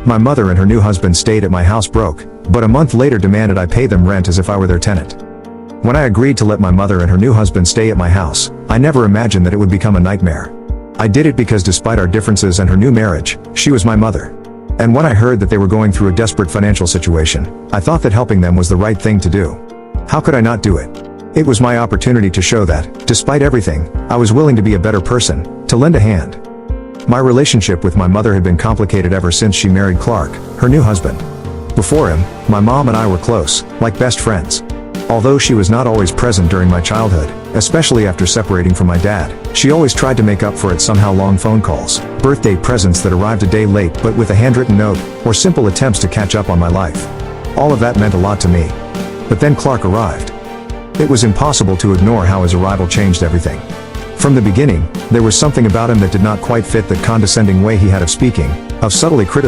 My mother and her new husband stayed at my house broke, but a month later demanded I pay them rent as if I were their tenant. When I agreed to let my mother and her new husband stay at my house, I never imagined that it would become a nightmare. I did it because despite our differences and her new marriage, she was my mother. And when I heard that they were going through a desperate financial situation, I thought that helping them was the right thing to do. How could I not do it? It was my opportunity to show that, despite everything, I was willing to be a better person, to lend a hand. My relationship with my mother had been complicated ever since she married Clark, her new husband. Before him, my mom and I were close, like best friends. Although she was not always present during my childhood, especially after separating from my dad, she always tried to make up for it somehow. Long phone calls, birthday presents that arrived a day late but with a handwritten note, or simple attempts to catch up on my life. All of that meant a lot to me. But then Clark arrived. It was impossible to ignore how his arrival changed everything. From the beginning, there was something about him that did not quite fit the condescending way he had of speaking, of subtly criticizing